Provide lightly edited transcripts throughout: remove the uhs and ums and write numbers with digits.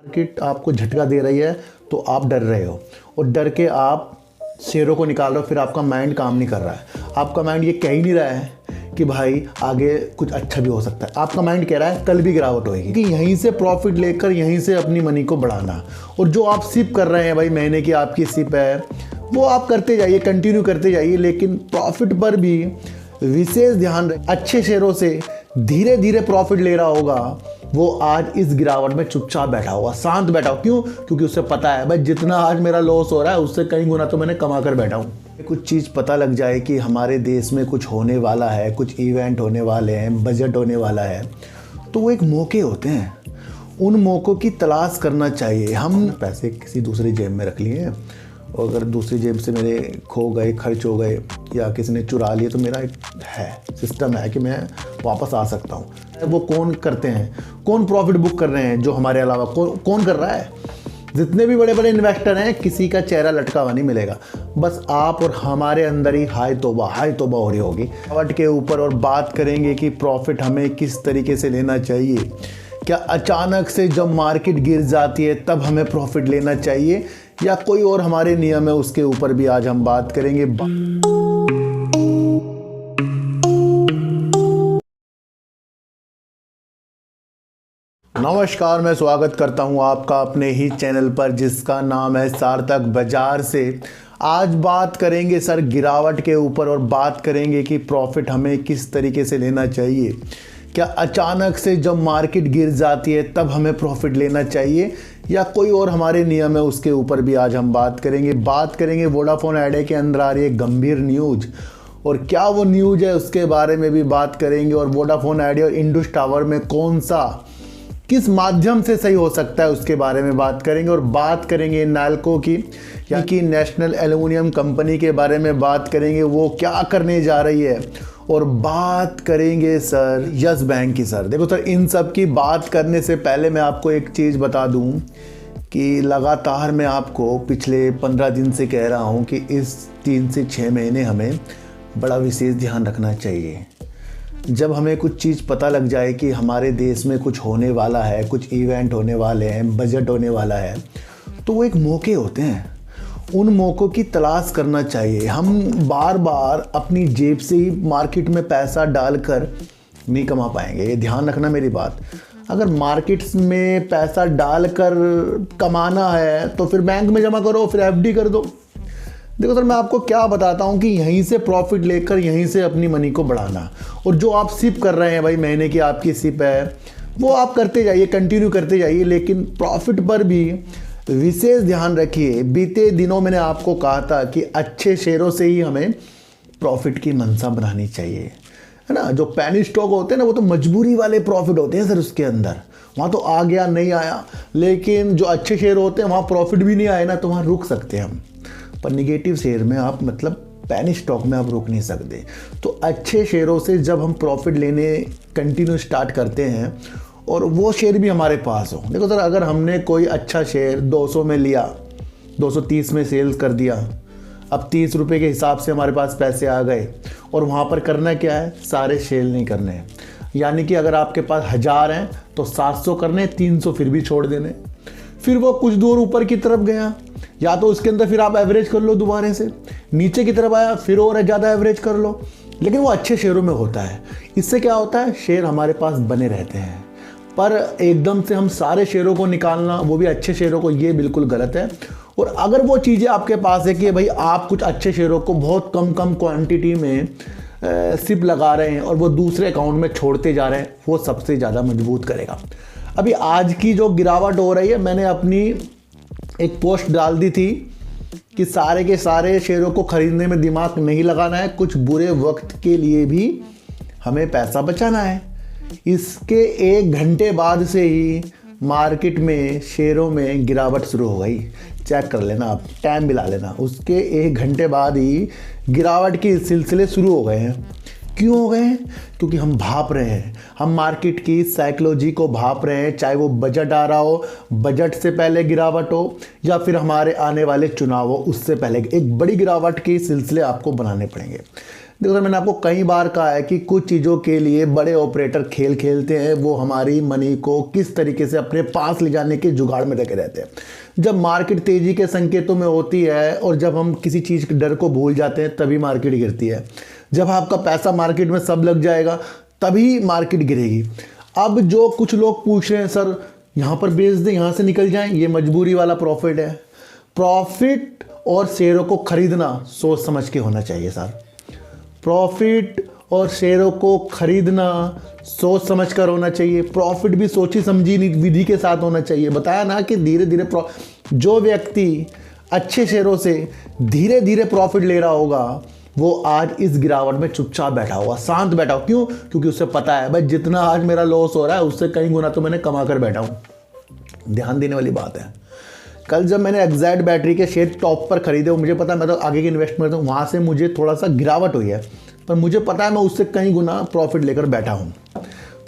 Market आपको झटका दे रही है तो आप डर रहे हो और डर के आप शेयरों को निकाल रहे हो। फिर आपका माइंड काम नहीं कर रहा है। आपका माइंड ये कह ही नहीं रहा है कि भाई आगे कुछ अच्छा भी हो सकता है। आपका माइंड कह रहा है कल भी गिरावट होगी, कि यहीं से प्रॉफिट लेकर यहीं से अपनी मनी को बढ़ाना। और जो आप सिप कर रहे हैं भाई, महीने की आपकी सिप है, वो आप करते जाइए, कंटिन्यू करते जाइए, लेकिन प्रॉफिट पर भी विशेष ध्यान रखें। अच्छे शेयरों से धीरे धीरे प्रॉफिट ले रहा होगा, वो आज इस गिरावट में चुपचाप बैठा होगा, शांत बैठा हो। क्यों? क्योंकि उसे पता है भाई जितना आज मेरा लॉस हो रहा है उससे कई गुना तो मैंने कमा कर बैठा हूँ। कुछ चीज़ पता लग जाए कि हमारे देश में कुछ होने वाला है, कुछ इवेंट होने वाले हैं, बजट होने वाला है, तो वो एक मौके होते हैं। उन मौक़ों की तलाश करना चाहिए। हम पैसे किसी दूसरे जेब में रख लिए हैं और अगर दूसरी जेब से मेरे खो गए, खर्च हो गए या किसी ने चुरा लिए, तो मेरा एक सिस्टम है कि मैं वापस आ सकता हूँ। वो कौन करते हैं, कौन प्रॉफिट बुक कर रहे हैं जो हमारे अलावा कौन कर रहा है? जितने भी बड़े बड़े इन्वेस्टर हैं, किसी का चेहरा लटका हुआ नहीं मिलेगा। बस आप और हमारे अंदर ही हाय तौबा हो रही होगी गिरावट के ऊपर। और बात करेंगे कि प्रॉफिट हमें किस तरीके से लेना चाहिए। क्या अचानक से जब मार्केट गिर जाती है तब हमें प्रॉफिट लेना चाहिए या कोई और हमारे नियम है, उसके ऊपर भी आज हम बात करेंगे। नमस्कार, मैं स्वागत करता हूं आपका अपने ही चैनल पर जिसका नाम है सार्थक बाजार से। आज बात करेंगे सर गिरावट के ऊपर और बात करेंगे कि प्रॉफिट हमें किस तरीके से लेना चाहिए। क्या अचानक से जब मार्केट गिर जाती है तब हमें प्रॉफिट लेना चाहिए या कोई और हमारे नियम है, उसके ऊपर भी आज हम बात करेंगे। वोडाफोन आइडिया के अंदर आ रही है गंभीर न्यूज, और क्या वो न्यूज है उसके बारे में भी बात करेंगे। और वोडाफोन आइडिया और इंडस टावर में कौन सा किस माध्यम से सही हो सकता है उसके बारे में बात करेंगे। और बात करेंगे नाल्को की, यानी कि नेशनल एल्युमिनियम कंपनी के बारे में बात करेंगे, वो क्या करने जा रही है। और बात करेंगे सर यस बैंक की। सर देखो सर, इन सब की बात करने से पहले मैं आपको एक चीज़ बता दूं कि लगातार मैं आपको पिछले 15 दिन से कह रहा हूं कि इस 3 से 6 महीने हमें बड़ा विशेष ध्यान रखना चाहिए। जब हमें कुछ चीज़ पता लग जाए कि हमारे देश में कुछ होने वाला है, कुछ इवेंट होने वाले हैं, बजट होने वाला है, तो वो एक मौके होते हैं। उन मौक़ों की तलाश करना चाहिए। हम बार बार अपनी जेब से ही मार्केट में पैसा डालकर नहीं कमा पाएंगे, ये ध्यान रखना मेरी बात। अगर मार्केट्स में पैसा डालकर कमाना है तो फिर बैंक में जमा करो, फिर एफडी कर दो। देखो सर, मैं आपको क्या बताता हूँ कि यहीं से प्रॉफिट लेकर यहीं से अपनी मनी को बढ़ाना। और जो आप सिप कर रहे हैं भाई, महीने की आपकी सिप है, वो आप करते जाइए, कंटिन्यू करते जाइए, लेकिन प्रॉफिट पर भी विशेष ध्यान रखिए। बीते दिनों मैंने आपको कहा था कि अच्छे शेयरों से ही हमें प्रॉफिट की मंशा बनानी चाहिए, है ना। जो पैनी स्टॉक होते हैं ना, वो तो मजबूरी वाले प्रॉफिट होते हैं सर। उसके अंदर वहाँ तो आ गया नहीं आया, लेकिन जो अच्छे शेयर होते हैं वहाँ प्रॉफिट भी नहीं आए ना, तो वहाँ रुक सकते हैं हम। पर निगेटिव शेयर में आप, मतलब पैनी स्टॉक में आप रुक नहीं सकते। तो अच्छे शेयरों से जब हम प्रॉफिट लेने कंटिन्यू स्टार्ट करते हैं और वो शेयर भी हमारे पास हो। देखो सर, अगर हमने कोई अच्छा शेयर 200 में लिया, 230 में सेल्स कर दिया, अब 30 रुपये के हिसाब से हमारे पास पैसे आ गए, और वहाँ पर करना क्या है, सारे सेल नहीं करने हैं। यानी कि अगर आपके पास 1000 हैं तो 700 करने, 300 फिर भी छोड़ देने। फिर वो कुछ दूर ऊपर की तरफ गया, या तो उसके अंदर फिर आप एवरेज कर लो, दोबारा से नीचे की तरफ आया, फिर और ज़्यादा एवरेज कर लो। लेकिन वो अच्छे शेयरों में होता है। इससे क्या होता है, शेयर हमारे पास बने रहते हैं। पर एकदम से हम सारे शेयरों को निकालना, वो भी अच्छे शेयरों को, ये बिल्कुल गलत है। और अगर वो चीज़ें आपके पास है कि भाई आप कुछ अच्छे शेयरों को बहुत कम क्वांटिटी में सिप लगा रहे हैं और वो दूसरे अकाउंट में छोड़ते जा रहे हैं, वो सबसे ज़्यादा मजबूत करेगा। अभी आज की जो गिरावट हो रही है, मैंने अपनी एक पोस्ट डाल दी थी कि सारे के सारे शेयरों को खरीदने में दिमाग नहीं लगाना है, कुछ बुरे वक्त के लिए भी हमें पैसा बचाना है। इसके 1 घंटे बाद से ही मार्केट में शेयरों में गिरावट शुरू हो गई। चेक कर लेना, आप टाइम मिला लेना, उसके 1 घंटे बाद ही गिरावट के सिलसिले शुरू हो गए हैं। क्यों हो गए हैं? क्योंकि हम भाप रहे हैं, हम मार्केट की साइकोलॉजी को भाप रहे हैं। चाहे वो बजट आ रहा हो, बजट से पहले गिरावट हो, या फिर हमारे आने वाले चुनाव हो, उससे पहले एक बड़ी गिरावट के सिलसिले आपको बनाने पड़ेंगे। देखो सर, मैंने आपको कई बार कहा है कि कुछ चीज़ों के लिए बड़े ऑपरेटर खेल खेलते हैं, वो हमारी मनी को किस तरीके से अपने पास ले जाने के जुगाड़ में लगे रहते हैं। जब मार्केट तेज़ी के संकेतों में होती है और जब हम किसी चीज़ के डर को भूल जाते हैं तभी मार्केट गिरती है। जब आपका पैसा मार्केट में सब लग जाएगा तभी मार्केट गिरेगी। अब जो कुछ लोग पूछ रहे हैं सर यहाँ पर बेच दें, यहाँ से निकल जाएं, ये मजबूरी वाला प्रॉफिट है। प्रॉफिट और शेयरों को खरीदना सोच समझ के होना चाहिए सर। प्रॉफिट और शेयरों को खरीदना सोच समझ कर होना चाहिए। प्रॉफिट भी सोची समझी विधि के साथ होना चाहिए। बताया ना कि धीरे धीरे जो व्यक्ति अच्छे शेयरों से धीरे धीरे प्रॉफिट ले रहा होगा वो आज इस गिरावट में चुपचाप बैठा होगा, शांत बैठा हो। क्यों? क्योंकि उसे पता है भाई जितना आज मेरा लॉस हो रहा है उससे कई गुना तो मैंने कमा कर बैठा हूँ। ध्यान देने वाली बात है। कल जब मैंने एक्साइड बैटरी के शेयर टॉप पर खरीदे, मुझे पता है मैं तो आगे की इन्वेस्टमेंट हूँ, वहाँ से मुझे थोड़ा सा गिरावट हुई है, पर मुझे पता है मैं उससे कई गुना प्रॉफिट लेकर बैठा हूँ।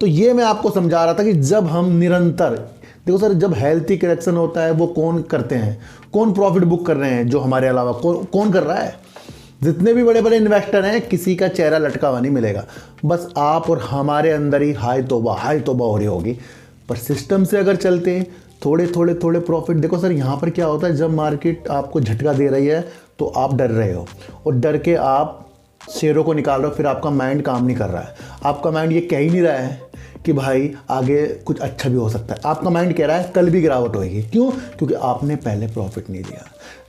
तो ये मैं आपको समझा रहा था कि जब हम निरंतर, देखो सर, जब हेल्थी करेक्शन होता है वो कौन करते हैं, कौन प्रॉफिट बुक कर रहे हैं, जो हमारे अलावा कौन कर रहा है? जितने भी बड़े बड़े इन्वेस्टर हैं किसी का चेहरा लटका हुआ नहीं मिलेगा। बस आप और हमारे अंदर ही हाय तौबा हो रही होगी। पर सिस्टम से अगर चलते थोड़े प्रॉफिट, देखो सर यहाँ पर क्या होता है, जब मार्केट आपको झटका दे रही है तो आप डर रहे हो और डर के आप शेयरों को निकाल रहे हो, फिर आपका माइंड काम नहीं कर रहा है। आपका माइंड ये कह ही नहीं रहा है कि भाई आगे कुछ अच्छा भी हो सकता है। आपका माइंड कह रहा है कल भी गिरावट होगी। क्यों? क्योंकि आपने पहले प्रॉफिट नहीं लिया।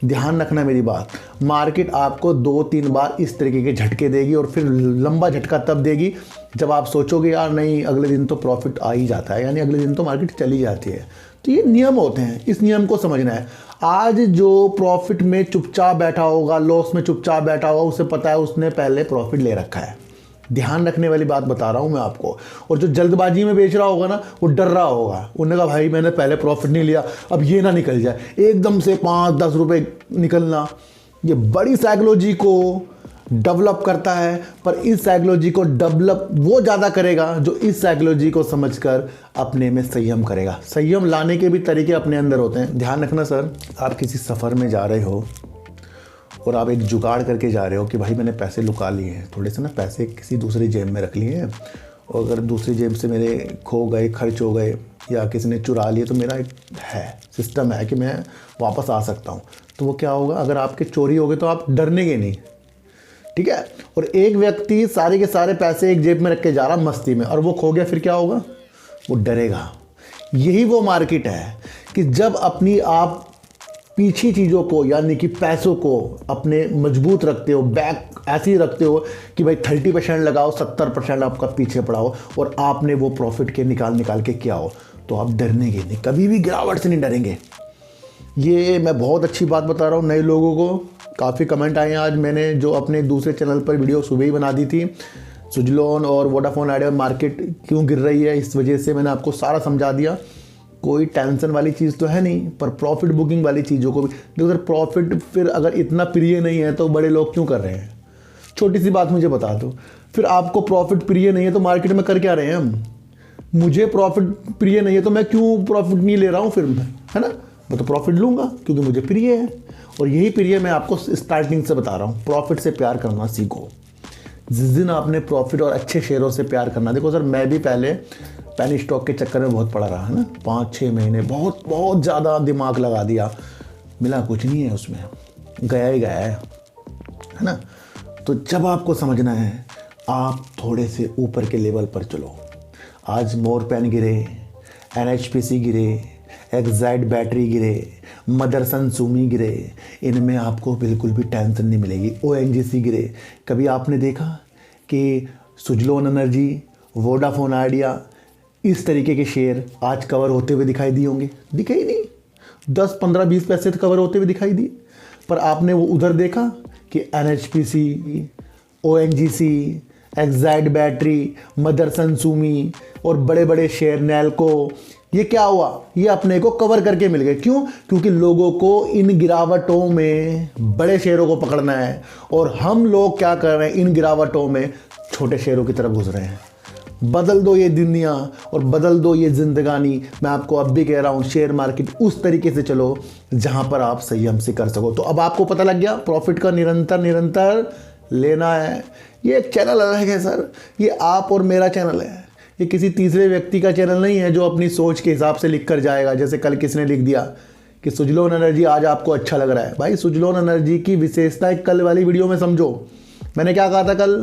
ध्यान रखना मेरी बात, मार्केट आपको 2-3 बार इस तरीके के झटके देगी और फिर लंबा झटका तब देगी जब आप सोचोगे यार नहीं अगले दिन तो प्रॉफिट आ ही जाता है, यानी अगले दिन तो मार्केट चली जाती है। तो ये नियम होते हैं, इस नियम को समझना है। आज जो प्रॉफिट में चुपचाप बैठा होगा, लॉस में चुपचाप बैठा होगा, उसे पता है उसने पहले प्रॉफिट ले रखा है। ध्यान रखने वाली बात बता रहा हूँ मैं आपको। और जो जल्दबाजी में बेच रहा होगा ना, वो डर रहा होगा, उन्होंने कहा भाई मैंने पहले प्रॉफिट नहीं लिया, अब ये ना निकल जाए एकदम से 5-10 रुपए निकलना। ये बड़ी साइकोलॉजी को डेवलप करता है, पर इस साइकोलॉजी को डेवलप वो ज़्यादा करेगा जो इस साइकोलॉजी को समझकर अपने में संयम करेगा। संयम लाने के भी तरीके अपने अंदर होते हैं। ध्यान रखना सर, आप किसी सफ़र में जा रहे हो और आप एक जुगाड़ करके जा रहे हो कि भाई मैंने पैसे लुका लिए हैं, थोड़े से ना पैसे किसी दूसरी जेब में रख लिए हैं, और अगर दूसरी जेब से मेरे खो गए, खर्च हो गए या किसी ने चुरा लिए तो मेरा एक है सिस्टम है कि मैं वापस आ सकता हूँ। तो वो क्या होगा, अगर आपके चोरी हो गए तो आप डरनेगे नहीं, ठीक है। और एक व्यक्ति सारे के सारे पैसे एक जेब में रख के जा रहा मस्ती में और वो खो गया, फिर क्या होगा, वो डरेगा। यही वो मार्केट है कि जब अपनी आप पीछे चीज़ों को यानी कि पैसों को अपने मजबूत रखते हो, बैक ऐसे ही रखते हो कि भाई 30% लगाओ, 70% आपका पीछे पड़ा हो और आपने वो प्रॉफिट के निकाल के किया हो, तो आप डरनेगे नहीं, कभी भी गिरावट से नहीं डरेंगे। ये मैं बहुत अच्छी बात बता रहा हूँ नए लोगों को। काफ़ी कमेंट आए हैं आज, मैंने जो अपने दूसरे चैनल पर वीडियो सुबह ही बना दी थी, सुजलॉन और वोडाफोन आइडिया मार्केट क्यों गिर रही है, इस वजह से मैंने आपको सारा समझा दिया। कोई टेंशन वाली चीज़ तो है नहीं, पर प्रॉफिट बुकिंग वाली चीज़ों को भी देखो सर। प्रॉफिट फिर अगर इतना प्रिय नहीं है तो बड़े लोग क्यों कर रहे हैं? छोटी सी बात मुझे बता दो, फिर आपको प्रॉफिट प्रिय नहीं है तो मार्केट में कर क्या रहे हैं हम? मुझे प्रॉफिट प्रिय नहीं है तो मैं क्यों प्रॉफिट नहीं ले रहा हूँ फिर, है ना? मैं तो प्रॉफिट लूँगा क्योंकि मुझे प्रिय है। और यही प्रिय मैं आपको स्टार्टिंग से बता रहा हूँ, प्रॉफिट से प्यार करना सीखो। जिस दिन आपने प्रॉफिट और अच्छे शेयरों से प्यार करना, देखो सर मैं भी पहले पेनी स्टॉक के चक्कर में बहुत पड़ा रहा है ना, 5-6 महीने बहुत ज़्यादा दिमाग लगा दिया, मिला कुछ नहीं है उसमें, गया ही गया है ना। तो जब आपको समझना है आप थोड़े से ऊपर के लेवल पर चलो। आज मोरपेन गिरे, NHPC गिरे, एक्साइड बैटरी गिरे, मदरसन सुमी गिरे, इनमें आपको बिल्कुल भी टेंशन नहीं मिलेगी। ONGC गिरे, कभी आपने देखा कि सुजलॉन एनर्जी, वोडाफोन आइडिया, इस तरीके के शेयर आज कवर होते हुए दिखाई दिए होंगे? दिखे ही नहीं। 10, 15, 20 पैसे तो कवर होते हुए दिखाई दिए, पर आपने वो उधर देखा कि NHPC, ONGC, Exide battery, Motherson Sumi और बड़े बड़े शेयर नैल्को, ये क्या हुआ, ये अपने को कवर करके मिल गए। क्यों? क्योंकि लोगों को इन गिरावटों में बड़े शेयरों को पकड़ना है और हम लोग क्या कर रहे हैं, इन गिरावटों में छोटे शेयरों की तरफ घुस रहे हैं। बदल दो ये दुनिया और बदल दो ये जिंदगानी। मैं आपको अब भी कह रहा हूँ, शेयर मार्केट उस तरीके से चलो जहाँ पर आप संयम से कर सको। तो अब आपको पता लग गया प्रॉफिट का निरंतर लेना है। ये एक चैनल अलग है सर, ये आप और मेरा चैनल है, ये किसी तीसरे व्यक्ति का चैनल नहीं है जो अपनी सोच के हिसाब से लिख कर जाएगा। जैसे कल किसने लिख दिया कि सुजलोन एनर्जी आज आपको अच्छा लग रहा है। भाई सुजलोन एनर्जी की विशेषता कल वाली वीडियो में समझो। मैंने क्या कहा था कल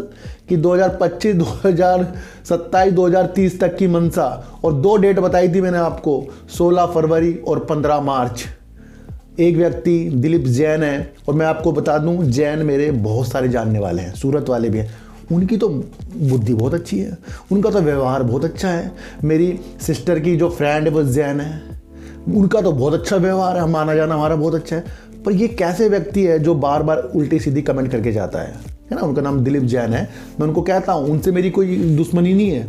कि 2025, 2027, 2030 तक की मंशा, और 2 डेट बताई थी मैंने आपको, 16 फरवरी और 15 मार्च। एक व्यक्ति दिलीप जैन है, और मैं आपको बता दूं जैन मेरे बहुत सारे जानने वाले हैं, सूरत वाले भी हैं। उनकी तो बुद्धि बहुत अच्छी है, उनका तो व्यवहार बहुत अच्छा है। मेरी सिस्टर की जो फ्रेंड है वो जैन है, उनका तो बहुत अच्छा व्यवहार है, माना जाना हमारा बहुत अच्छा है। पर ये कैसे व्यक्ति है जो बार बार उल्टी सीधी कमेंट करके जाता है ना। उनका नाम दिलीप जैन है, मैं उनको कहता हूँ उनसे मेरी कोई दुश्मनी नहीं है।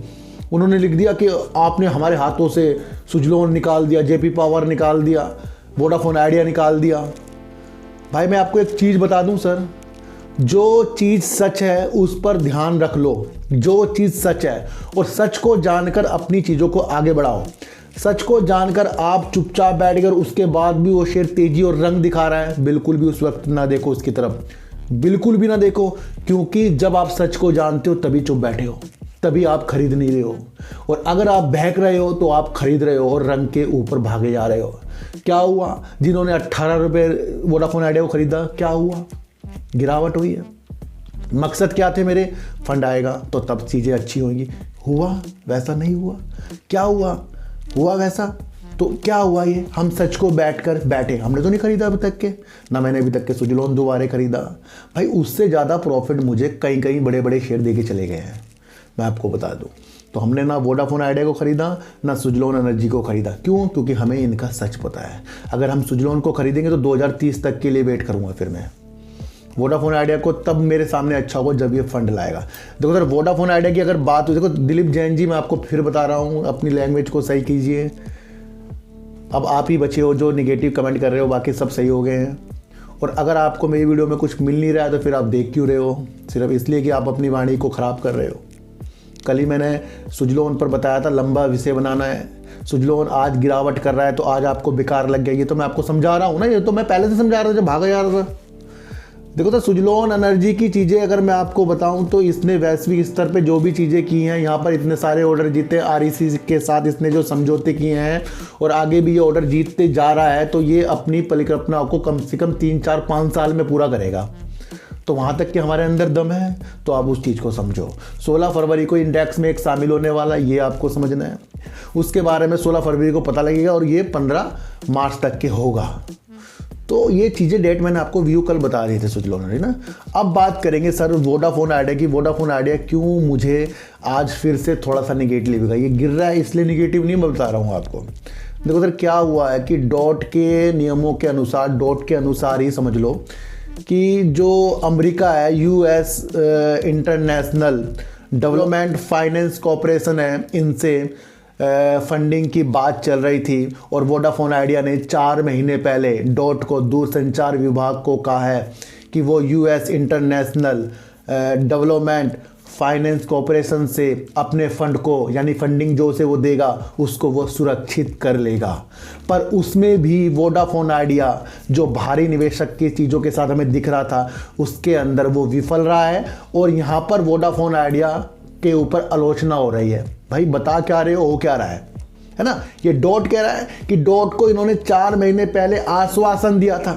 उन्होंने लिख दिया कि आपने हमारे हाथों से सुजलोन निकाल दिया, जेपी पावर निकाल दिया, वोडाफोन आइडिया निकाल दिया। भाई मैं आपको एक चीज़ बता दूं सर, जो चीज़ सच है उस पर ध्यान रख लो। जो चीज़ सच है, और सच को जानकर अपनी चीज़ों को आगे बढ़ाओ। सच को जानकर आप चुपचाप बैठकर उसके बाद भी वो शेयर तेजी और रंग दिखा रहा है, बिल्कुल भी उस वक्त ना देखो उसकी तरफ, बिल्कुल भी ना देखो। क्योंकि जब आप सच को जानते हो तभी चुप बैठे हो, तभी आप खरीद नहीं रहे हो। और अगर आप बहक रहे हो तो आप खरीद रहे हो और रंग के ऊपर भागे जा रहे हो। क्या हुआ? जिन्होंने 18 रुपये वोडाफोन आइडिया को खरीदा, क्या हुआ? गिरावट हुई है। मकसद क्या थे मेरे? फंड आएगा तो तब चीज़ें अच्छी होंगी। हुआ वैसा नहीं हुआ। क्या हुआ? हुआ वैसा। तो क्या हुआ? ये हम सच को बैठे, हमने तो नहीं खरीदा अभी तक के, ना मैंने अभी तक के सुजलोन दोबारा खरीदा। भाई उससे ज़्यादा प्रॉफिट मुझे कई बड़े बड़े शेयर दे के चले गए हैं, मैं आपको बता दूं। तो हमने ना वोडाफोन आइडिया को खरीदा, ना सुजलोन एनर्जी को खरीदा। क्यों? क्योंकि हमें इनका सच पता है। अगर हम सुजलोन को खरीदेंगे तो 2030 तक के लिए वेट करूंगा फिर मैं। वोडाफोन आइडिया को तब मेरे सामने अच्छा होगा जब ये फंड लाएगा। देखो सर, वोडाफोन आइडिया की अगर बात हो, देखो दिलीप जैन जी, मैं आपको फिर बता रहा हूँ, अपनी लैंग्वेज को सही कीजिए। अब आप ही बचे हो जो निगेटिव कमेंट कर रहे हो, बाकी सब सही हो गए हैं। और अगर आपको मेरी वीडियो में कुछ मिल नहीं रहा है तो फिर आप देख क्यों रहे हो? सिर्फ इसलिए कि आप अपनी वाणी को ख़राब कर रहे हो। कल ही मैंने सुजलोन पर बताया था, लंबा विषय बनाना है। सुजलोन आज गिरावट कर रहा है तो आज आपको बेकार लग गया, ये तो मैं आपको समझा रहा हूँ ना, ये तो मैं पहले से समझा रहा था जब भागा जा रहा था। देखो तो सुजलोन एनर्जी की चीज़ें अगर मैं आपको बताऊं तो इसने वैश्विक स्तर पे जो भी चीज़ें की हैं, यहाँ पर इतने सारे ऑर्डर जीते, आरईसी के साथ इसने जो समझौते किए हैं और आगे भी ये ऑर्डर जीतते जा रहा है, तो ये अपनी परिकल्पना को कम से कम 3, 4, 5 साल में पूरा करेगा। तो वहाँ तक कि हमारे अंदर दम है, तो आप उस चीज़ को समझो। 16 फरवरी को इंडेक्स में एक शामिल होने वाला, ये आपको समझना है। उसके बारे में 16 फरवरी को पता लगेगा और ये 15 मार्च तक के होगा। तो ये चीज़ें डेट मैंने आपको व्यू कल बता रही थे सुजलोन है ना। अब बात करेंगे सर वोडाफोन आइडिया की। वोडाफोन आइडिया क्यों मुझे आज फिर से थोड़ा सा निगेटिव लगा? ये गिर रहा है इसलिए निगेटिव नहीं, मैं बता रहा हूँ आपको। देखो सर, क्या हुआ है कि डॉट के नियमों के अनुसार, डॉट के अनुसार ही समझ लो कि जो अमेरिका है, US international development finance corporation है, इनसे फंडिंग की बात चल रही थी। और वोडाफोन आइडिया ने 4 महीने पहले डॉट को, दूरसंचार विभाग को कहा है कि वो US international development finance corporation से अपने फंड को, यानी फंडिंग जो से वो देगा उसको वो सुरक्षित कर लेगा। पर उसमें भी वोडाफोन आइडिया जो भारी निवेशक की चीज़ों के साथ हमें दिख रहा था, उसके अंदर वो विफल रहा है। और यहाँ पर वोडाफोन आइडिया के ऊपर आलोचना हो रही है। भाई बता क्या रहे हो क्या रहा है ना? ये डॉट कह रहा है कि डॉट को इन्होंने 4 महीने पहले आश्वासन दिया था।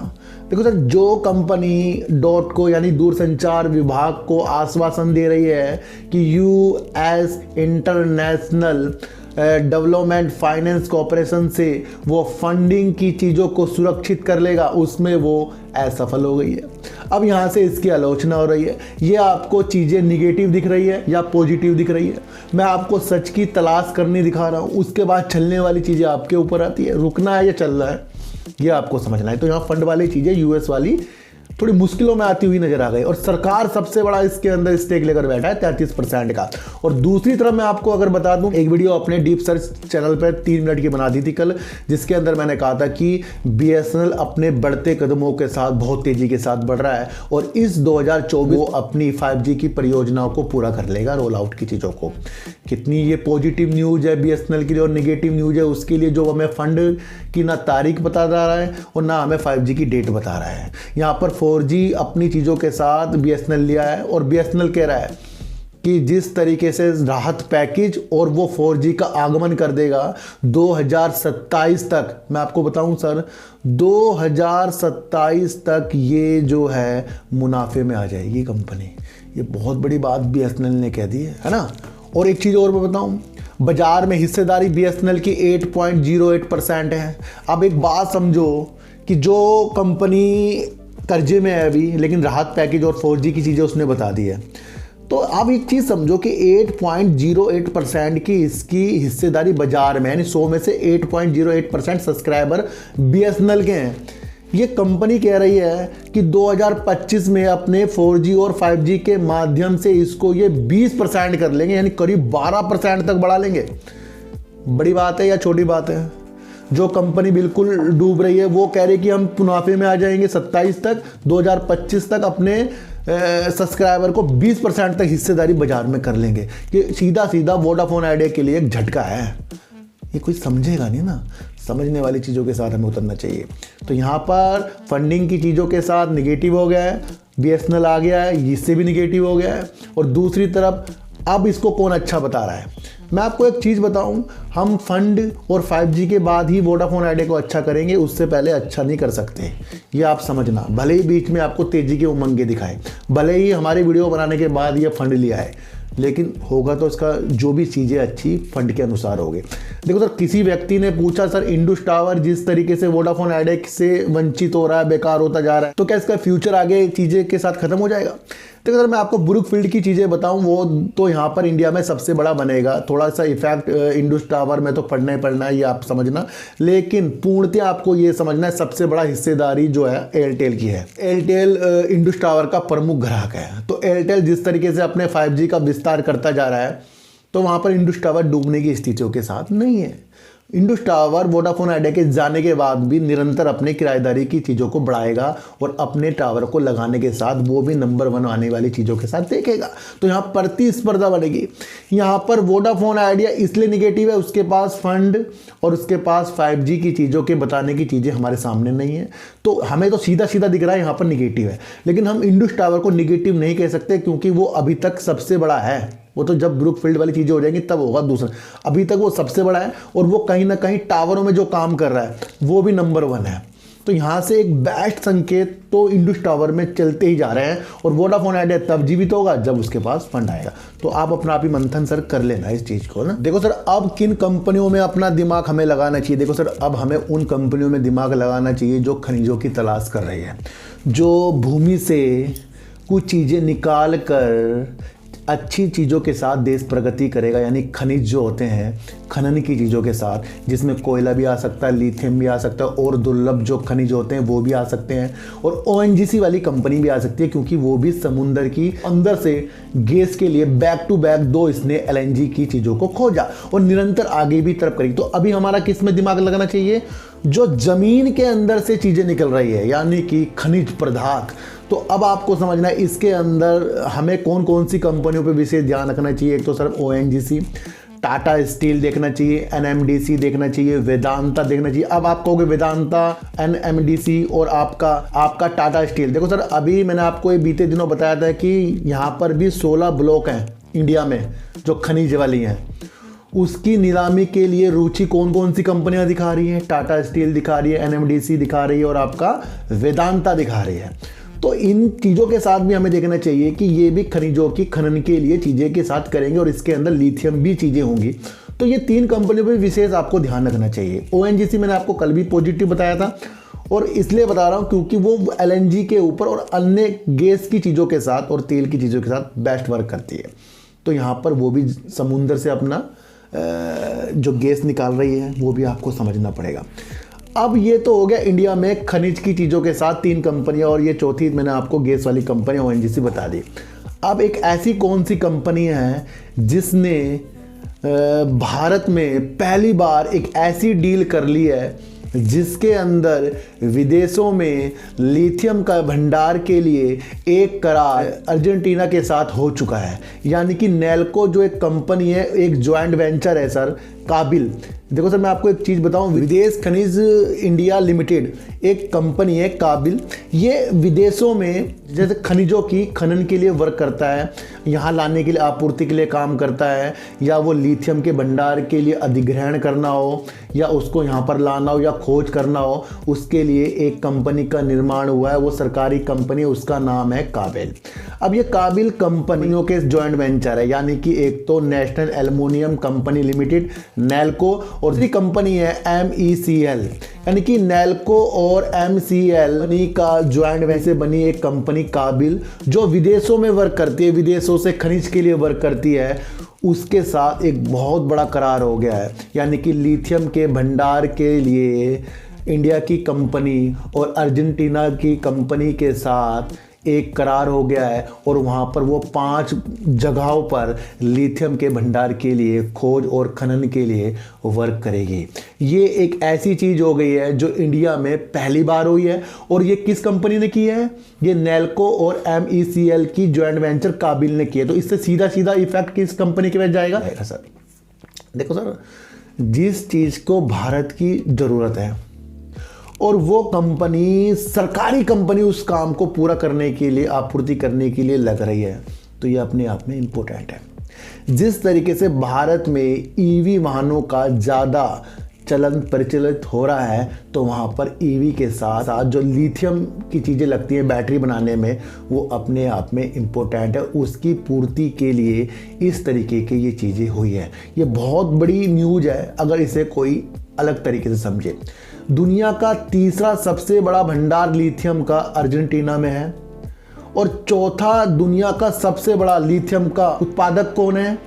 देखो सर, जो कंपनी डॉट को यानी दूरसंचार विभाग को आश्वासन दे रही है कि US international development finance corporation से वो फंडिंग की चीज़ों को सुरक्षित कर लेगा, उसमें वो असफल हो गई है। अब यहाँ से इसकी आलोचना हो रही है। ये आपको चीज़ें निगेटिव दिख रही है या पॉजिटिव दिख रही है? मैं आपको सच की तलाश करनी दिखा रहा हूँ, उसके बाद चलने वाली चीज़ें आपके ऊपर आती है। रुकना है या चलना है, ये आपको समझना है। तो यहाँ फंड वाली चीज़ें यूएस वाली थोड़ी मुश्किलों में आती हुई नजर आ गई। और सरकार सबसे बड़ा इसके अंदर स्टेक लेकर बैठा है 33% का। और दूसरी तरफ मैं आपको अगर बता दूं, एक वीडियो अपने डीप सर्च चैनल पर 3 मिनट की बना दी थी कल, जिसके अंदर मैंने कहा था कि बीएसएनएल अपने बढ़ते कदमों के साथ बहुत तेजी के साथ बढ़ रहा है और इस 2024 वो अपनी 5G की परियोजनाओं को पूरा कर लेगा, रोल आउट की चीज़ों को। कितनी ये पॉजिटिव न्यूज़ है बीएसएनएल के लिए और निगेटिव न्यूज़ है उसके लिए, जो हमें फंड की ना तारीख बता रहा है और ना हमें 5G की डेट बता रहा है। यहाँ पर 4G अपनी चीज़ों के साथ BSNL लिया है और BSNL कह रहा है कि जिस तरीके से राहत पैकेज और वो 4G का आगमन कर देगा 2027 तक। मैं आपको बताऊं सर, 2027 तक ये जो है मुनाफे में आ जाएगी कंपनी। ये बहुत बड़ी बात BSNL ने कह दी है ना। और एक चीज़ और मैं बताऊं, बाजार में हिस्सेदारी BSNL की 8.08% है। अब एक बात समझो कि जो कंपनी कर्जे में है अभी, लेकिन राहत पैकेज और 4G की चीज़ें उसने बता दी है, तो आप एक चीज़ समझो कि 8.08% की इसकी हिस्सेदारी बाजार में, यानी 100 में से 8.08% सब्सक्राइबर BSNL के हैं। ये कंपनी कह रही है कि 2025 में अपने 4G और 5G के माध्यम से इसको ये 20% कर लेंगे, यानी करीब 12% तक बढ़ा लेंगे। बड़ी बात है या छोटी बात है? जो कंपनी बिल्कुल डूब रही है वो कह रही है कि हम मुनाफे में आ जाएंगे 27 तक, 2025 तक अपने सब्सक्राइबर को 20% तक हिस्सेदारी बाजार में कर लेंगे। ये सीधा सीधा वोडाफोन आइडिया के लिए एक झटका है। ये कोई समझेगा नहीं ना, समझने वाली चीज़ों के साथ हमें उतरना चाहिए। तो यहाँ पर फंडिंग की चीज़ों के साथ निगेटिव हो गया है, BSNL आ गया है, इससे भी निगेटिव हो गया है। और दूसरी तरफ अब इसको कौन अच्छा बता रहा है? मैं आपको एक चीज़ बताऊं, हम फंड और 5G के बाद ही वोडाफोन आइडिया को अच्छा करेंगे, उससे पहले अच्छा नहीं कर सकते। ये आप समझना। भले ही बीच में आपको तेज़ी के उमंगे दिखाए, भले ही हमारी वीडियो बनाने के बाद ये फंड लिया है, लेकिन होगा तो इसका जो भी चीज़ें अच्छी फंड के अनुसार होगी। देखो सर, किसी व्यक्ति ने पूछा सर इंडस टावर जिस तरीके से वोडाफोन आइडिया से वंचित हो रहा है, बेकार होता जा रहा है, तो क्या इसका फ्यूचर आगे चीज़ें के साथ खत्म हो जाएगा? देखो सर, मैं आपको ब्रुकफील्ड की चीज़ें बताऊं, वो तो यहाँ पर इंडिया में सबसे बड़ा बनेगा। थोड़ा सा इफेक्ट इंडस टावर में तो पड़ना ही पड़ना है, ये आप समझना। लेकिन पूर्णतः आपको ये समझना है सबसे बड़ा हिस्सेदारी जो है एयरटेल की है। एयरटेल इंडस टावर का प्रमुख ग्राहक है। तो एयरटेल जिस तरीके से अपने 5G का विस्तार करता जा रहा है, तो वहाँ पर इंडस टावर डूबने की स्थितियों के साथ नहीं है। इंडस टावर वोडाफोन आइडिया के जाने के बाद भी निरंतर अपने किराएदारी की चीज़ों को बढ़ाएगा और अपने टावर को लगाने के साथ वो भी नंबर 1 आने वाली चीज़ों के साथ देखेगा। तो यहाँ प्रतिस्पर्धा बढ़ेगी। यहाँ पर वोडाफोन आइडिया इसलिए निगेटिव है, उसके पास फंड और उसके पास 5G की चीज़ों के बताने की चीज़ें हमारे सामने नहीं है। तो हमें तो सीधा सीधा दिख रहा है यहाँ पर निगेटिव है, लेकिन हम इंडस टावर को निगेटिव नहीं कह सकते, क्योंकि वो अभी तक सबसे बड़ा है। वो तो जब ब्रुकफील्ड वाली चीज़ें हो जाएंगी तब होगा दूसरा। अभी तक वो सबसे बड़ा है और वो कहीं ना कहीं टावरों में जो काम कर रहा है वो भी नंबर 1 है। तो यहाँ से एक बेस्ट संकेत तो इंडस टावर में चलते ही जा रहे हैं। और वोडाफोन आइडिया तब जीवित होगा जब उसके पास फंड आएगा। तो आप अपना आप ही मंथन सर कर लेना इस चीज़ को ना। देखो सर, अब किन कंपनियों में अपना दिमाग हमें लगाना चाहिए? देखो सर, अब हमें उन कंपनियों में दिमाग लगाना चाहिए जो खनिजों की तलाश कर रही है, जो भूमि से कुछ चीज़ें निकाल कर अच्छी चीज़ों के साथ देश प्रगति करेगा। यानी खनिज जो होते हैं, खनन की चीज़ों के साथ, जिसमें कोयला भी आ सकता है, लिथियम भी आ सकता है, और दुर्लभ जो खनिज होते हैं वो भी आ सकते हैं। और ONGC वाली कंपनी भी आ सकती है, क्योंकि वो भी समुंदर की अंदर से गैस के लिए बैक टू बैक 2 इसने LNG की चीज़ों को खोजा और निरंतर आगे भी तरफ करेगी। तो अभी हमारा किस में दिमाग लगाना चाहिए? जो ज़मीन के अंदर से चीज़ें निकल रही है, यानी कि खनिज पदार्थ। तो अब आपको समझना है इसके अंदर हमें कौन कौन सी कंपनियों पे विशेष ध्यान रखना चाहिए। एक तो सर ONGC, टाटा स्टील देखना चाहिए, NMDC देखना चाहिए, वेदांता देखना चाहिए। अब आप कहोगे वेदांता, NMDC और आपका टाटा स्टील। देखो सर, अभी मैंने आपको ये बीते दिनों बताया था कि यहाँ पर भी 16 ब्लॉक हैं इंडिया में जो खनिज वाली हैं। उसकी नीलामी के लिए रुचि कौन कौन सी कंपनियां दिखा रही हैं? टाटा स्टील दिखा रही है, NMDC दिखा रही है और आपका वेदांता दिखा रही है। तो इन चीज़ों के साथ भी हमें देखना चाहिए कि ये भी खनिजों की खनन के लिए चीज़ें के साथ करेंगे और इसके अंदर लिथियम भी चीज़ें होंगी। तो ये 3 कंपनियों पर विशेष आपको ध्यान रखना चाहिए। ONGC मैंने आपको कल भी पॉजिटिव बताया था, और इसलिए बता रहा हूँ क्योंकि वो LNG के ऊपर और अन्य गैस की चीज़ों के साथ और तेल की चीज़ों के साथ बेस्ट वर्क करती है। तो यहाँ पर वो भी समुंदर से अपना जो गैस निकाल रही है वो भी आपको समझना पड़ेगा। अब ये तो हो गया इंडिया में खनिज की चीज़ों के साथ 3 कंपनियां, और ये चौथी मैंने आपको गैस वाली कंपनी ONGC बता दी। अब एक ऐसी कौन सी कंपनी है जिसने भारत में पहली बार एक ऐसी डील कर ली है जिसके अंदर विदेशों में लिथियम का भंडार के लिए एक करार अर्जेंटीना के साथ हो चुका है। यानी कि नेल्को जो एक कंपनी है, एक जॉइंट वेंचर है सर काबिल। देखो सर, मैं आपको एक चीज़ बताऊं, विदेश खनिज इंडिया लिमिटेड एक कंपनी है काबिल। ये विदेशों में जैसे खनिजों की खनन के लिए वर्क करता है, यहाँ लाने के लिए, आपूर्ति के लिए काम करता है, या वो लिथियम के भंडार के लिए अधिग्रहण करना हो या उसको यहाँ पर लाना हो या खोज करना हो, उसके लिए एक कंपनी का निर्माण हुआ है। वो सरकारी कंपनी, उसका नाम है काबिल। अब ये काबिल कंपनियों के जॉइंट वेंचर है, यानी कि एक तो national aluminium company limited Nelco, और दूसरी कंपनी है MECL, यानी कि नेल्को और MCL का ज्वाइंट वेंचर से बनी एक कंपनी काबिल, जो विदेशों में वर्क करती है, विदेशों से खनिज के लिए वर्क करती है। उसके साथ एक बहुत बड़ा करार हो गया है, यानी कि लिथियम के भंडार के लिए इंडिया की कंपनी और अर्जेंटीना की कंपनी के साथ एक करार हो गया है, और वहाँ पर वो 5 जगहों पर लिथियम के भंडार के लिए खोज और खनन के लिए वर्क करेगी। ये एक ऐसी चीज़ हो गई है जो इंडिया में पहली बार हुई है, और ये किस कंपनी ने की है? ये नेल्को और MECL की जॉइंट वेंचर काबिल ने की है। तो इससे सीधा सीधा इफेक्ट किस कंपनी के पे जाएगा सर? देखो सर, जिस चीज़ को भारत की ज़रूरत है और वो कंपनी, सरकारी कंपनी, उस काम को पूरा करने के लिए, आपूर्ति करने के लिए लग रही है, तो ये अपने आप में इम्पोर्टेंट है। जिस तरीके से भारत में EV वाहनों का ज़्यादा चलन प्रचलित हो रहा है, तो वहाँ पर EV के साथ साथ जो लिथियम की चीज़ें लगती हैं बैटरी बनाने में, वो अपने आप में इम्पोर्टेंट है। उसकी पूर्ति के लिए इस तरीके की ये चीज़ें हुई है। ये बहुत बड़ी न्यूज़ है अगर इसे कोई अलग तरीके से समझे। दुनिया का तीसरा सबसे बड़ा भंडार लिथियम का अर्जेंटीना में है, और चौथा दुनिया का सबसे बड़ा लिथियम का उत्पादक कौन है?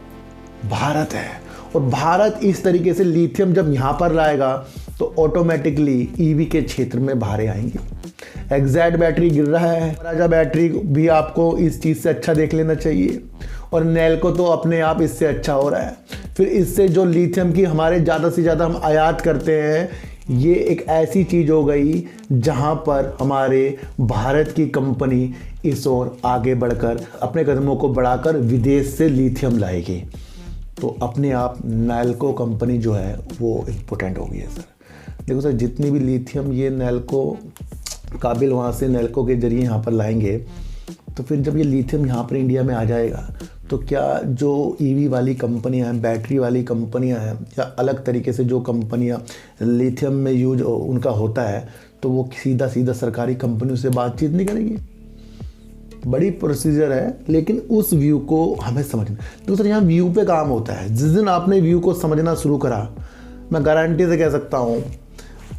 भारत है। और भारत इस तरीके से लिथियम जब यहाँ पर लाएगा तो ऑटोमेटिकली EV के क्षेत्र में बाहर आएंगे। एक्साइड बैटरी गिर रहा है, राजा बैटरी भी आपको इस चीज़ से अच्छा देख लेना चाहिए, और नेल्को तो अपने आप इससे अच्छा हो रहा है। फिर इससे जो लिथियम की हमारे ज़्यादा से ज़्यादा हम आयात करते हैं, ये एक ऐसी चीज़ हो गई जहां पर हमारे भारत की कंपनी इस ओर आगे बढ़कर अपने कदमों को बढ़ाकर विदेश से लिथियम लाएगी। तो अपने आप नेल्को कंपनी जो है वो इम्पोर्टेंट हो गई है सर। देखो सर, जितनी भी लिथियम ये नेल्को काबिल वहाँ से नेल्को के जरिए यहाँ पर लाएंगे, तो फिर जब ये लिथियम यहाँ पर इंडिया में आ जाएगा, तो क्या जो EV वाली कंपनियां हैं, बैटरी वाली कंपनियां हैं, या अलग तरीके से जो कंपनियां लिथियम में यूज उनका होता है, तो वो सीधा सीधा सरकारी कंपनियों से बातचीत नहीं करेंगी। बड़ी प्रोसीजर है, लेकिन उस व्यू को हमें समझना। दूसरा, यहाँ व्यू पे काम होता है। जिस दिन आपने व्यू को समझना शुरू करा, मैं गारंटी से कह सकता हूँ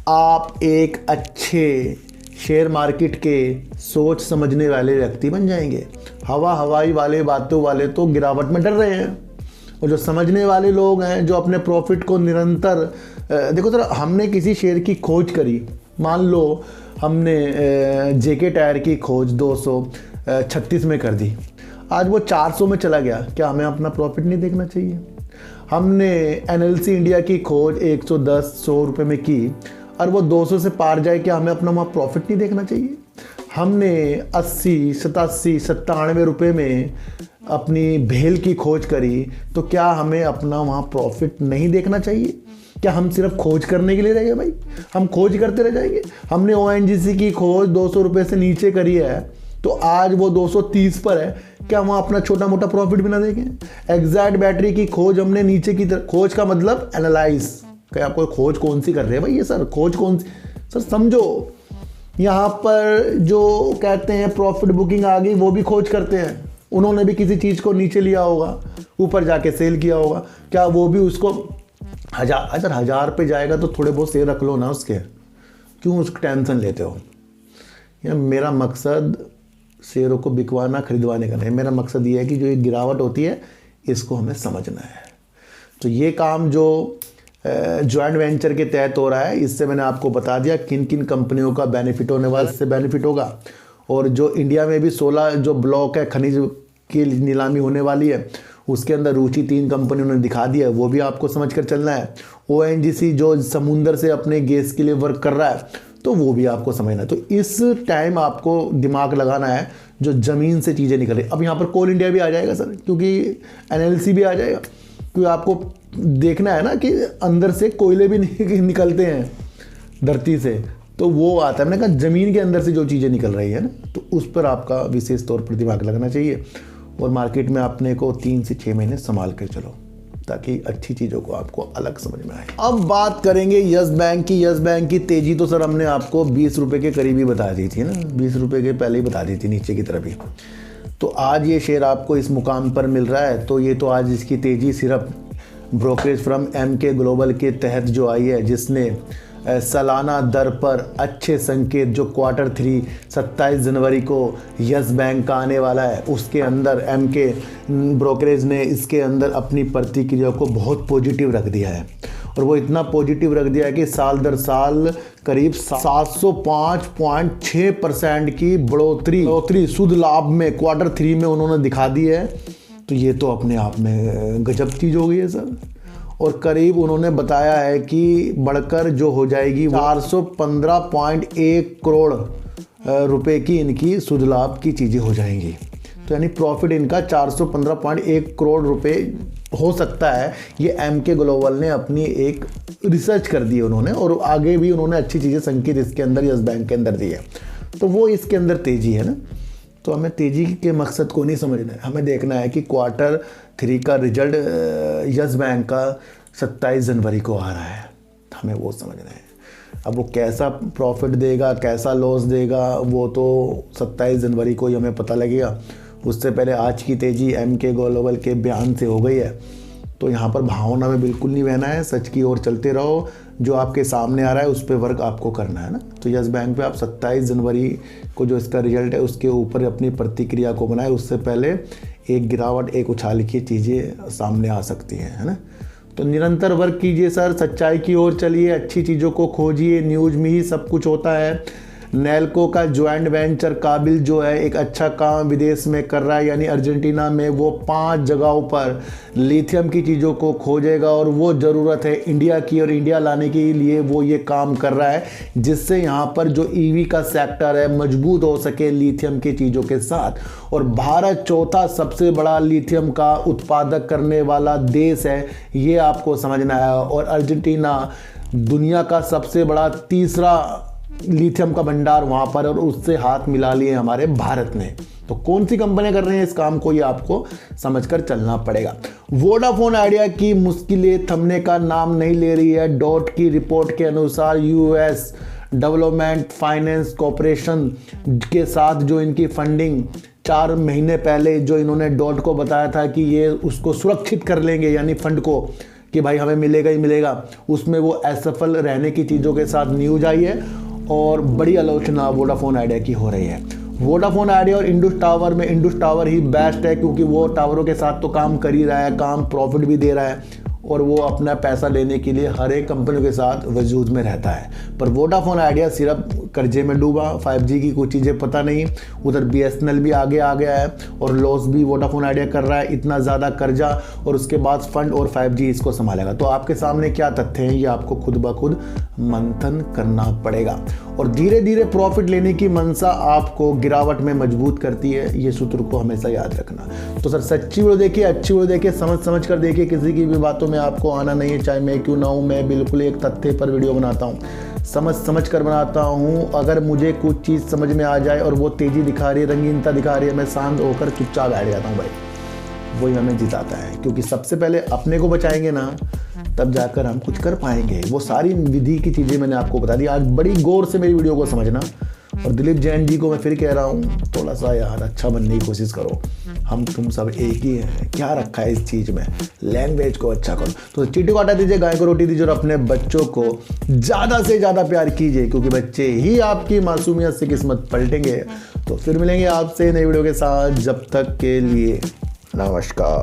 आप एक अच्छे शेयर मार्केट के सोच समझने वाले व्यक्ति बन जाएंगे। हवाई वाले, बातों वाले तो गिरावट में डर रहे हैं, और जो समझने वाले लोग हैं, जो अपने प्रॉफिट को निरंतर, देखो सर, हमने किसी शेयर की खोज करी, मान लो हमने JK टायर की खोज 236 में कर दी, आज वो 400 में चला गया, क्या हमें अपना प्रॉफिट नहीं देखना चाहिए? हमने NLC इंडिया की खोज 110-100 रुपये में की, और वो 200 से पार जाए, क्या हमें अपना वहाँ प्रॉफिट नहीं देखना चाहिए? हमने 80, 87, 97 रुपये में अपनी भेल की खोज करी, तो क्या हमें अपना वहाँ प्रॉफिट नहीं देखना चाहिए? क्या हम सिर्फ खोज करने के लिए रहेंगे भाई? हम खोज करते रह जाएंगे? हमने ONGC की खोज 200 रुपये से नीचे करी है, तो आज वो 230 पर है, क्या वहाँ अपना छोटा मोटा प्रॉफिट भी ना देखें? एक्साइड बैटरी की खोज हमने नीचे की तरफ, खोज का मतलब एनालाइज, क्या आपको खोज कौन सी कर रहे हैं भाई? ये सर खोज कौन सी? सर समझो, यहाँ पर जो कहते हैं प्रॉफिट बुकिंग आ गई, वो भी खोज करते हैं। उन्होंने भी किसी चीज़ को नीचे लिया होगा, ऊपर जाके सेल किया होगा, क्या वो भी उसको 1000 पे जाएगा तो थोड़े बहुत शेयर रख लो ना उसके, क्यों उसकी टेंशन लेते हो? या मेरा मकसद शेयरों को बिकवाना, खरीदवाने का नहीं, मेरा मकसद ये है कि जो ये गिरावट होती है इसको हमें समझना है। तो ये काम जो जॉइंट वेंचर के तहत हो रहा है, इससे मैंने आपको बता दिया किन किन कंपनियों का बेनिफिट होने वाला, इससे बेनिफिट होगा। और जो इंडिया में भी 16 जो ब्लॉक है खनिज की नीलामी होने वाली है, उसके अंदर रुचि 3 कंपनियों ने दिखा दिया है, वो भी आपको समझ कर चलना है। ONGC जो समुंदर से अपने गैस के लिए वर्क कर रहा है, तो वो भी आपको समझना है। तो इस टाइम आपको दिमाग लगाना है जो ज़मीन से चीज़ें निकल रही। अब यहाँ पर कोल इंडिया भी आ जाएगा सर, क्योंकि NLC भी आ जाएगा। क्योंकि आपको देखना है ना कि अंदर से कोयले भी निकलते हैं धरती से, तो वो आता है। मैंने कहा ज़मीन के अंदर से जो चीज़ें निकल रही है ना, तो उस पर आपका विशेष तौर पर दिमाग लगना चाहिए। और मार्केट में अपने को 3 से 6 महीने संभाल कर चलो, ताकि अच्छी चीज़ों को आपको अलग समझ में आए। अब बात करेंगे यस बैंक की। यस बैंक की तेज़ी तो सर हमने आपको 20 रुपये के करीब ही बता दी थी ना, 20 रुपये के पहले ही बता दी थी नीचे की तरफ ही। तो आज ये शेयर आपको इस मुकाम पर मिल रहा है, तो ये तो आज इसकी तेज़ी सिर्फ ब्रोकरेज फर्म MK ग्लोबल के तहत जो आई है, जिसने सालाना दर पर अच्छे संकेत जो Q3 27 जनवरी को यस बैंक का आने वाला है, उसके अंदर MK ब्रोकरेज ने इसके अंदर अपनी प्रतिक्रिया को बहुत पॉजिटिव रख दिया है। और वो इतना पॉजिटिव रख दिया है कि साल दर साल करीब 705.6% की बढ़ोतरी शुद्ध लाभ में Q3 में उन्होंने दिखा दी है। तो ये तो अपने आप में गजब चीज़ हो गई है सर। और करीब उन्होंने बताया है कि बढ़कर जो हो जाएगी 415.1 करोड़ रुपए की इनकी शुद्ध लाभ की चीज़ें हो जाएंगी। तो यानी प्रॉफिट इनका 415.1 करोड़ रुपए हो सकता है। ये MK ग्लोबल ने अपनी एक रिसर्च कर दी है उन्होंने, और आगे भी उन्होंने अच्छी चीज़ें संकेत इसके अंदर यस बैंक के अंदर दी है। तो वो इसके अंदर तेज़ी है ना। तो हमें तेज़ी के मकसद को नहीं समझना है, हमें देखना है कि Q3 का रिजल्ट यस बैंक का 27 जनवरी को आ रहा है, हमें वो समझना है। अब वो कैसा प्रॉफिट देगा, कैसा लॉस देगा, वो तो 27 जनवरी को ही हमें पता लगेगा। उससे पहले आज की तेज़ी MK ग्लोबल के बयान से हो गई है। तो यहाँ पर भावना में बिल्कुल नहीं बहना है, सच की ओर चलते रहो। जो आपके सामने आ रहा है उस पर वर्क आपको करना है ना। तो यस बैंक पे आप 27 जनवरी को जो इसका रिजल्ट है उसके ऊपर अपनी प्रतिक्रिया को बनाए। उससे पहले एक गिरावट, एक उछाल की चीज़ें सामने आ सकती हैं, है ना। तो निरंतर वर्क कीजिए सर, सच्चाई की ओर चलिए, अच्छी चीज़ों को खोजिए। न्यूज़ में ही सब कुछ होता है। नेल्को का ज्वाइंट वेंचर काबिल जो है एक अच्छा काम विदेश में कर रहा है, यानी अर्जेंटीना में वो 5 जगहों पर लिथियम की चीज़ों को खोजेगा। और वो ज़रूरत है इंडिया की, और इंडिया लाने के लिए वो ये काम कर रहा है, जिससे यहाँ पर जो EV का सेक्टर है मजबूत हो सके लिथियम की चीज़ों के साथ। और भारत चौथा सबसे बड़ा लिथियम का उत्पादक करने वाला देश है, ये आपको समझना है। और अर्जेंटीना दुनिया का सबसे बड़ा तीसरा लिथियम का भंडार वहाँ पर, और उससे हाथ मिला लिए हमारे भारत ने। तो कौन सी कंपनियां कर रही हैं इस काम को, ये आपको समझकर चलना पड़ेगा। वोडाफोन आइडिया की मुश्किलें थमने का नाम नहीं ले रही है। डॉट की रिपोर्ट के अनुसार US डेवलपमेंट फाइनेंस कॉरपोरेशन के साथ जो इनकी फंडिंग 4 महीने पहले जो इन्होंने डॉट को बताया था कि ये उसको सुरक्षित कर लेंगे, यानी फंड को, कि भाई हमें मिलेगा ही मिलेगा, उसमें वो असफल रहने की चीज़ों के साथ न्यूज आई है। और बड़ी आलोचना वोडाफोन आइडिया की हो रही है। वोडाफोन आइडिया और इंडस टावर में इंडस टावर ही बेस्ट है, क्योंकि वो टावरों के साथ तो काम कर ही रहा है, काम प्रॉफिट भी दे रहा है, और वो अपना पैसा लेने के लिए हर एक कंपनियों के साथ वजूद में रहता है। पर वोडाफोन आइडिया सिर्फ कर्जे में डूबा, 5G की कुछ चीज़ें पता नहीं, उधर BSNL भी आगे आ गया है, और लॉस भी वोडाफोन आइडिया कर रहा है। इतना ज़्यादा कर्जा और उसके बाद फंड और 5G इसको संभालेगा। तो आपके सामने क्या तथ्य हैं, ये आपको खुद ब खुद मंथन करना पड़ेगा। और धीरे धीरे प्रॉफिट लेने की मंशा आपको गिरावट में मजबूत करती है, ये सूत्र को हमेशा याद रखना। तो सर सच्ची वीडियो देखिए, अच्छी वीडियो देखिए, समझ कर देखिए, किसी की भी बातों में आपको आना नहीं है, चाहे मैं क्यों ना हूँ। मैं बिल्कुल एक तथ्य पर वीडियो बनाता हूँ, समझ कर बनाता हूँ। अगर मुझे कुछ चीज़ समझ में आ जाए और वो तेज़ी दिखा रही है, रंगीनता दिखा रही है, मैं शांत होकर चुपचाप बैठ जाता हूँ भाई, वही हमें जिताता है। क्योंकि सबसे पहले अपने को बचाएंगे ना, तब जाकर हम कुछ कर पाएंगे। वो सारी विधि की चीज़ें मैंने आपको बता दी। आज बड़ी गौर से मेरी वीडियो को समझना। और दिलीप जैन जी को मैं फिर कह रहा हूँ, थोड़ा सा यार अच्छा बनने की कोशिश करो। हम तुम सब एक ही हैं, क्या रखा है इस चीज़ में, लैंग्वेज को अच्छा करो। तो चीटी को हटा दीजिए, गाय को रोटी दीजिए, और अपने बच्चों को ज़्यादा से ज़्यादा प्यार कीजिए, क्योंकि बच्चे ही आपकी मासूमियत से किस्मत पलटेंगे। तो फिर मिलेंगे आपसे नई वीडियो के साथ, जब तक के लिए नमस्कार।